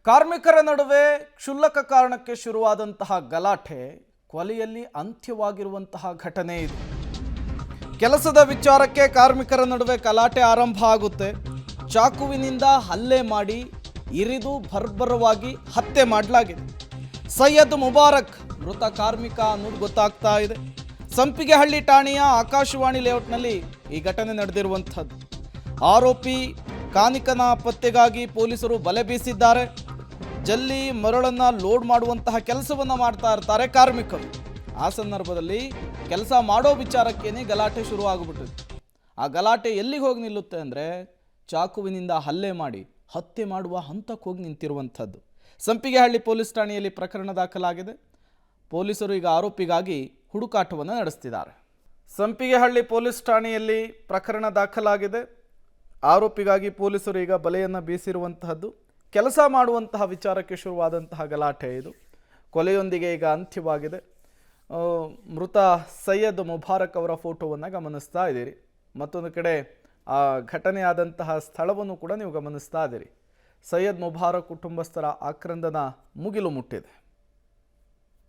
ಕಾರ್ಮಿಕರ ನಡುವೆ ಕ್ಷುಲ್ಲಕ ಕಾರಣಕ್ಕೆ ಶುರುವಾದಂತಹ ಗಲಾಟೆ ಕೊಲೆಯಲ್ಲಿ ಅಂತ್ಯವಾಗಿರುವಂತಹ ಘಟನೆ ಇದು. ಕೆಲಸದ ವಿಚಾರಕ್ಕೆ ಕಾರ್ಮಿಕರ ನಡುವೆ ಗಲಾಟೆ ಆರಂಭ ಆಗುತ್ತೆ. ಚಾಕುವಿನಿಂದ ಹಲ್ಲೆ ಮಾಡಿ ಇರಿದು ಬರ್ಬರವಾಗಿ ಹತ್ಯೆ ಮಾಡಲಾಗಿದೆ. ಸೈಯದ್ ಮುಬಾರಕ್ ಮೃತ ಕಾರ್ಮಿಕ ಅನ್ನೋದು ಗೊತ್ತಾಗ್ತಾ ಇದೆ. ಸಂಪಿಗೆಹಳ್ಳಿ ಠಾಣೆಯ ಆಕಾಶವಾಣಿ ಲೇಔಟ್ನಲ್ಲಿ ಈ ಘಟನೆ ನಡೆದಿರುವಂಥದ್ದು. ಆರೋಪಿ ಕಾನಿಕನ ಪತ್ತೆಗಾಗಿ ಪೊಲೀಸರು ಬಲೆ ಬೀಸಿದ್ದಾರೆ. ಜಲ್ಲಿ ಮರಳನ್ನು ಲೋಡ್ ಮಾಡುವಂತಹ ಕೆಲಸವನ್ನು ಮಾಡ್ತಾ ಇರ್ತಾರೆ ಕಾರ್ಮಿಕರು. ಆ ಸಂದರ್ಭದಲ್ಲಿ ಕೆಲಸ ಮಾಡೋ ವಿಚಾರಕ್ಕೇನೆ ಗಲಾಟೆ ಶುರು ಆಗಿಬಿಟ್ಟಿದೆ. ಆ ಗಲಾಟೆ ಎಲ್ಲಿಗೆ ಹೋಗಿ ನಿಲ್ಲುತ್ತೆ ಅಂದರೆ ಚಾಕುವಿನಿಂದ ಹಲ್ಲೆ ಮಾಡಿ ಹತ್ಯೆ ಮಾಡುವ ಹಂತಕ್ಕೆ ಹೋಗಿ ನಿಂತಿರುವಂಥದ್ದು. ಸಂಪಿಗೆಹಳ್ಳಿ ಪೊಲೀಸ್ ಠಾಣೆಯಲ್ಲಿ ಪ್ರಕರಣ ದಾಖಲಾಗಿದೆ. ಪೊಲೀಸರು ಈಗ ಆರೋಪಿಗಾಗಿ ಹುಡುಕಾಟವನ್ನು ನಡೆಸ್ತಿದ್ದಾರೆ. ಸಂಪಿಗೆಹಳ್ಳಿ ಪೊಲೀಸ್ ಠಾಣೆಯಲ್ಲಿ ಪ್ರಕರಣ ದಾಖಲಾಗಿದೆ. ಆರೋಪಿಗಾಗಿ ಪೊಲೀಸರು ಈಗ ಬಲೆಯನ್ನು ಬೀಸಿರುವಂತಹದ್ದು. ಕೆಲಸ ಮಾಡುವಂತಹ ವಿಚಾರಕ್ಕೆ ಶುರುವಾದಂತಹ ಗಲಾಟೆ ಇದು ಕೊಲೆಯೊಂದಿಗೆ ಈಗ ಅಂತ್ಯವಾಗಿದೆ. ಮೃತ ಸೈಯದ್ ಮುಬಾರಕ್ ಅವರ ಫೋಟೋವನ್ನು ಗಮನಿಸ್ತಾ ಇದ್ದೀರಿ. ಮತ್ತೊಂದು ಕಡೆ ಆ ಘಟನೆಯಾದಂತಹ ಸ್ಥಳವನ್ನು ಕೂಡ ನೀವು ಗಮನಿಸ್ತಾ ಇದ್ದೀರಿ. ಸೈಯದ್ ಮುಬಾರಕ್ ಕುಟುಂಬಸ್ಥರ ಆಕ್ರಂದನ ಮುಗಿಲು ಮುಟ್ಟಿದೆ.